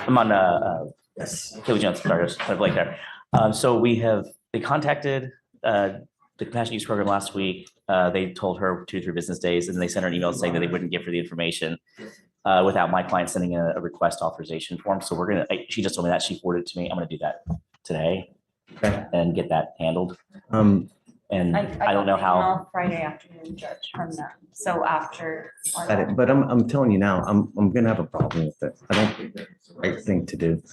I'm on yes, Kelly Jones, sorry, I was kind of like there. So they contacted the compassionate use program last week. They told her 2 to 3 business days, and then they sent her an email saying that they wouldn't give her the information without my client sending a request authorization form. So she just told me that, she forwarded it to me. I'm gonna do that today and get that handled. And I don't know how. Friday afternoon, Judge, from them. So after. But I'm telling you now, I'm gonna have a problem with it. I don't think it's the right thing to do.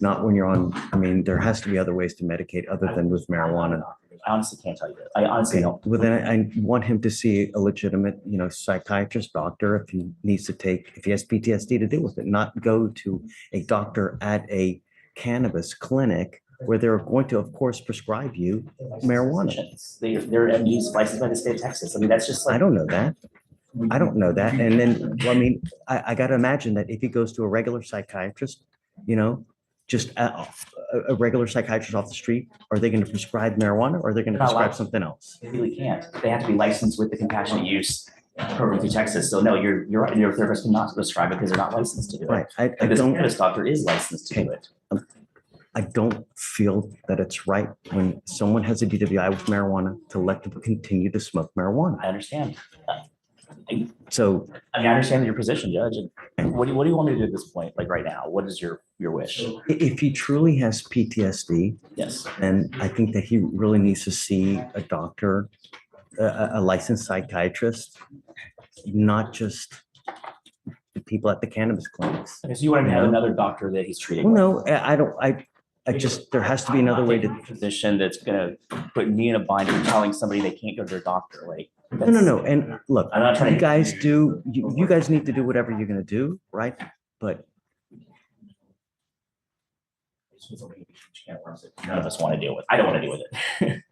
Not when you're on, I mean, there has to be other ways to medicate other than with marijuana. I honestly can't tell you that. I honestly don't. Well, then I want him to see a legitimate, psychiatrist, doctor, if he has PTSD, to deal with it, not go to a doctor at a cannabis clinic where they're going to, of course, prescribe you marijuana. They're MDs licensed by the state of Texas. I mean, that's just like. I don't know that. And then, well, I mean, I got to imagine that if he goes to a regular psychiatrist, just a regular psychiatrist off the street, are they going to prescribe marijuana or are they going to prescribe something else? They really can't. They have to be licensed with the compassionate use program through Texas. So no, your therapist cannot prescribe it because they're not licensed to do it. Right. This cannabis doctor is licensed to do it. I don't feel that it's right when someone has a DWI with marijuana to let them continue to smoke marijuana. I understand. So I mean, I understand your position, Judge. And what do you want me to do at this point? Like right now, what is your wish? if he truly has PTSD, Yes. then I think that he really needs to see a doctor, a licensed psychiatrist, not just the people at the cannabis clinics. Okay, so you want to have another doctor that he's treating? Well, no, I don't. I just, there has to be another way to. Position that's gonna put me in a bind for telling somebody they can't go to their doctor. Like. No. And look, I'm not trying you guys do, you guys need to do whatever you're gonna do, right? But. None of us want to deal with. I don't want to deal with it.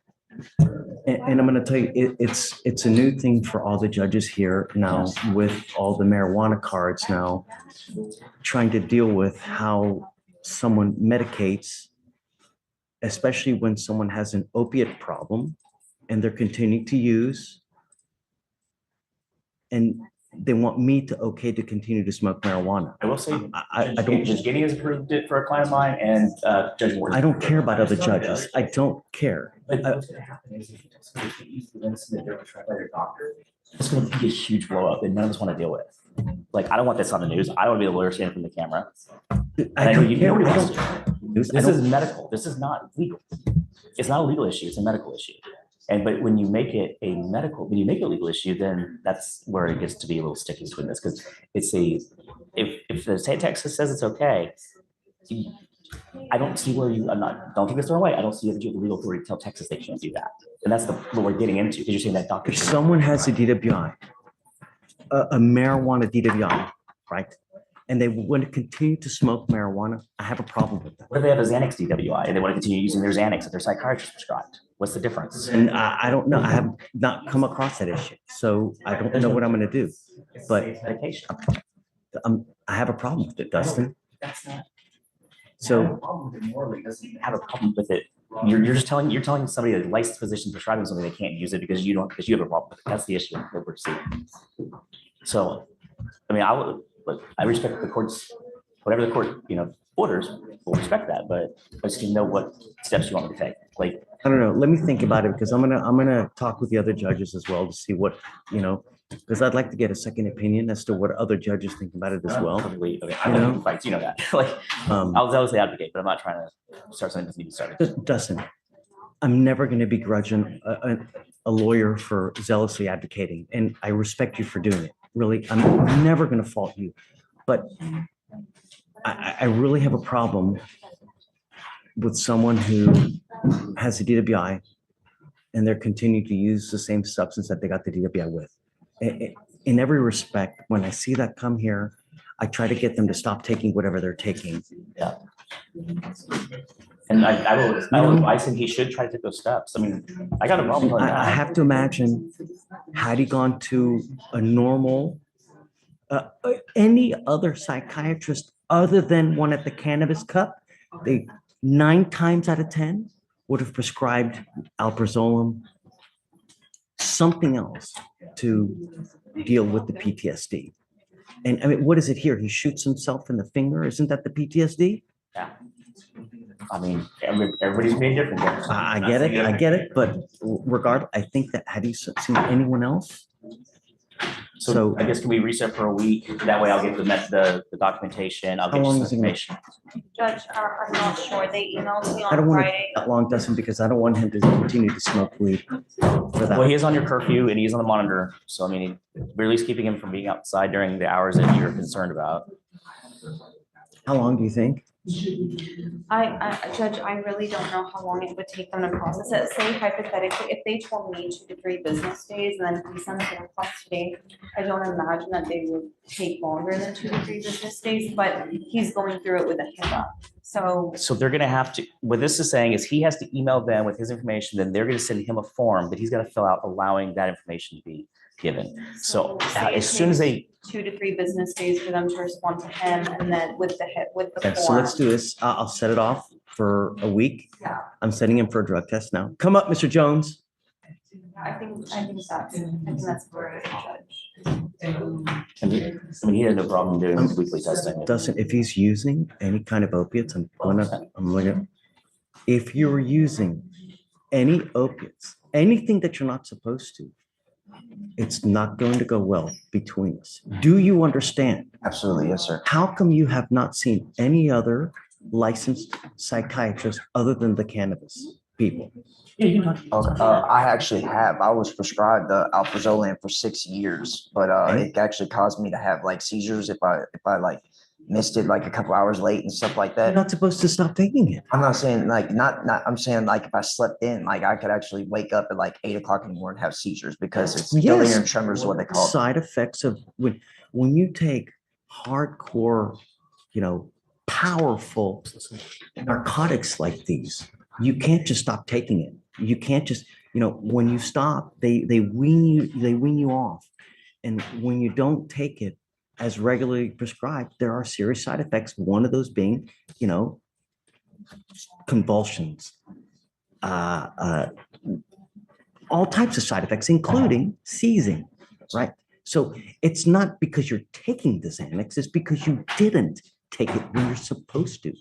And I'm gonna tell you, it's a new thing for all the judges here now with all the marijuana cards now, trying to deal with how someone medicates, especially when someone has an opiate problem and they're continuing to use. And they want me to continue to smoke marijuana. I will say, I don't. Judge Guinea has approved it for a client of mine, and Judge Ward. I don't care about other judges. I don't care. But what's going to happen is if you they're prescribed by their doctor, it's going to be a huge blow up that none of us want to deal with. Like, I don't want this on the news. I don't want to be a lawyer standing from the camera. I don't care. This is medical. This is not legal. It's not a legal issue. It's a medical issue. But when you make it a legal issue, then that's where it gets to be a little sticky between this, because if the state of Texas says it's okay, I don't see where don't take this the wrong way. I don't see you have the legal authority to tell Texas they can't do that. And that's what we're getting into, because you're saying that doctor. If someone has a DWI, a marijuana DWI, right? And they want to continue to smoke marijuana, I have a problem with that. What if they have a Xanax DWI and they want to continue using their Xanax that their psychiatrist prescribed? What's the difference? And I don't know. I have not come across that issue, so I don't know what I'm going to do. But medication. I have a problem with it, Dustin. That's not. So doesn't have a problem with it. You're telling somebody, a licensed physician prescribing something, they can't use it because you have a problem with it. That's the issue that we're seeing. So, I mean, I respect the court's, whatever the court, orders, we'll respect that, but I just need to know what steps you want me to take. Like, I don't know. Let me think about it, because I'm gonna talk with the other judges as well to see what, because I'd like to get a second opinion as to what other judges think about it as well. Okay. I'm not in fights, that. Like, I'll always advocate, but I'm not trying to start something that doesn't need to be started. Dustin, I'm never going to begrudge a lawyer for zealously advocating, and I respect you for doing it. Really, I'm never going to fault you, but I really have a problem with someone who has a DWI and they're continuing to use the same substance that they got the DWI with. In every respect, when I see that come here, I try to get them to stop taking whatever they're taking. Yeah. And I will advise him he should try to take those steps. I mean, I got a problem with that. I have to imagine, had he gone to a normal, any other psychiatrist other than one at the Cannabis Cup, they 9 times out of 10 would have prescribed alprazolam, something else to deal with the PTSD. And I mean, what is it here? He shoots himself in the finger. Isn't that the PTSD? Yeah. I mean, everybody's being different. there. I get it. But regardless, I think that, have you seen anyone else? So I guess can we reset for a week? That way I'll get the documentation. I'll How get you long some is it gonna- information. Judge, I'm not sure. They emailed me I on don't want it Friday. that long, Dustin, because I don't want him to continue to smoke weed for Well, he that. is on your curfew and he's on the monitor. So I mean, we're at least keeping him from being outside during the hours that you're concerned about. How long do you think? Judge, I really don't know how long it would take them to process it. Say hypothetically, if they told me 2 to 3 business days and then we send the request today, I don't imagine that they would take longer than 2 to 3 business days, but he's going through it with a HIPAA. So They're gonna have to, what this is saying is he has to email them with his information, then they're gonna send him a form that he's gotta fill out allowing that information to be given. So say it as soon as takes they, 2 to 3 business days for them to respond to him and then with the Okay, so form. let's do this. I'll set it off for a week. Yeah. I'm sending him for a drug test now. Come up, Mr. Jones. I think that's great, Judge. I mean, he had no problem doing weekly testing. Dustin, if he's using any kind of opiates, I'm gonna, if you're using any opiates, anything that you're not supposed to, it's not going to go well between us. Do you understand? Absolutely, yes, sir. How come you have not seen any other licensed psychiatrist other than the cannabis people? Okay. I actually have. I was prescribed the alprazolam for 6 years, but it actually caused me to have like seizures if I like missed it like a couple hours late and stuff like You're that. not supposed to stop taking it. I'm not saying like not I'm saying like if I slept in, like I could actually wake up at like 8 o'clock in the morning and have seizures because it's Yes. delirium tremors is what they call it. Side effects of when you take hardcore, powerful narcotics like these, you can't just stop taking it. You can't just, when you stop, they wean you off. And when you don't take it as regularly prescribed, there are serious side effects. One of those being, convulsions, all types of side effects, including seizing, right? So it's not because you're taking the Xanax, it's because you didn't take it when you're supposed to.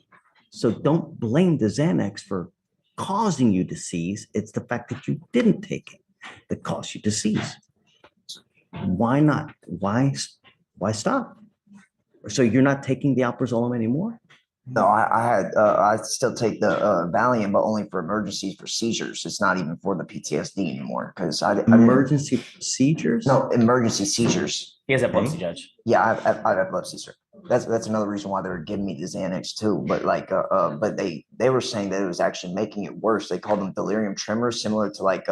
So don't blame the Xanax for causing you to seize. It's the fact that you didn't take it that caused you to seize. Why not? Why stop? So you're not taking the alprazolam anymore? No, I still take the Valium, but only for emergencies for seizures. It's not even for the PTSD anymore because I didn't. Emergency seizures? No, emergency seizures. He has epilepsy, Judge. Yeah, I have epilepsy, sir. That's another reason why they were giving me the Xanax too. But like, but they were saying that it was actually making it worse. They called them delirium tremors, similar to like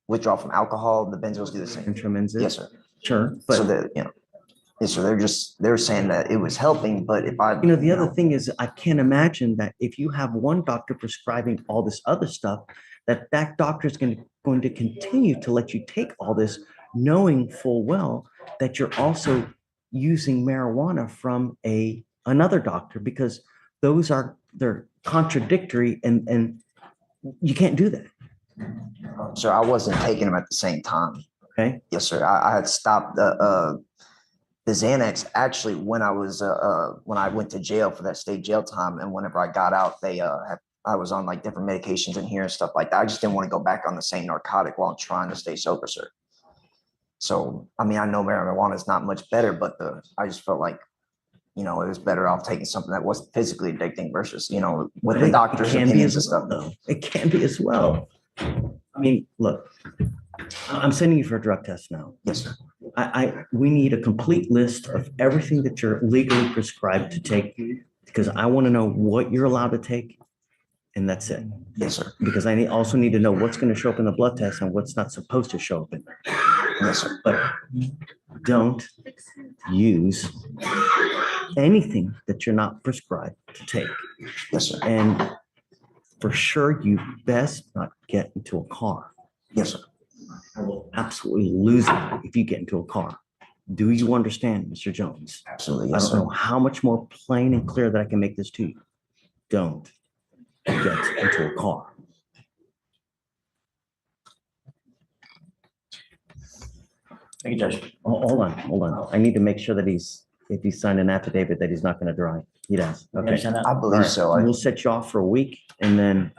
withdrawal from alcohol. The benzos do the same. Intramensis? Yes, sir. Sure, So but that yes, sir. They're saying that it was helping, but if I the other thing is I can't imagine that if you have one doctor prescribing all this other stuff, that doctor is going to continue to let you take all this, knowing full well that you're also using marijuana from another doctor, because they're contradictory and you can't do that. So I wasn't taking them at the same time. Okay. Yes, sir. I had stopped the Xanax actually when I was when I went to jail for that state jail time, and whenever I got out, I was on like different medications in here and stuff like that. I just didn't want to go back on the same narcotic while I'm trying to stay sober, sir. So I mean, I know marijuana is not much better, but I just felt like it was better off taking something that wasn't physically addicting versus with the doctor's It can be opinions and as well, stuff. though. It can be as well. I mean, look, I'm sending you for a drug test now. Yes, sir. We need a complete list of everything that you're legally prescribed to take, because I want to know what you're allowed to take, and that's it. Yes, sir. Because I also need to know what's going to show up in the blood test and what's not supposed to show up in there. Yes, sir. But don't use anything that you're not prescribed to take. Yes, sir. And for sure, you best not get into a car. Yes, sir. I will absolutely lose it if you get into a car. Do you understand, Mr. Jones? Absolutely. I Yes, don't sir. know how much more plain and clear that I can make this to you. Don't get into a car. Thank you, Judge. Hold on, hold on. I need to make sure that if he's signed an affidavit that he's not going to drive. He does. You Okay. understand that? I believe so. We'll set you off for a week and then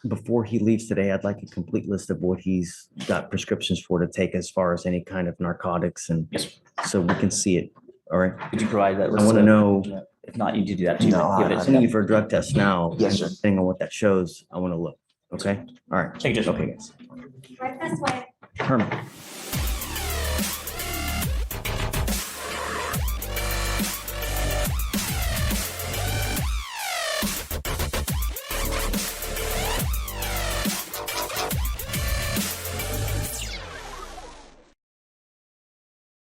before he leaves today, I'd like a complete list of what he's got prescriptions for to take as far as any kind of narcotics and Yes. so we can see it. All right. Could you provide that? I list want to of- know, If not, you do that too. No, Give it I'm to sending me. you for a drug test now. Yes, sir. Depending on what that shows, I want to look. Okay. All right. Thank you, Judge. Okay, guys. Right this way. Herman.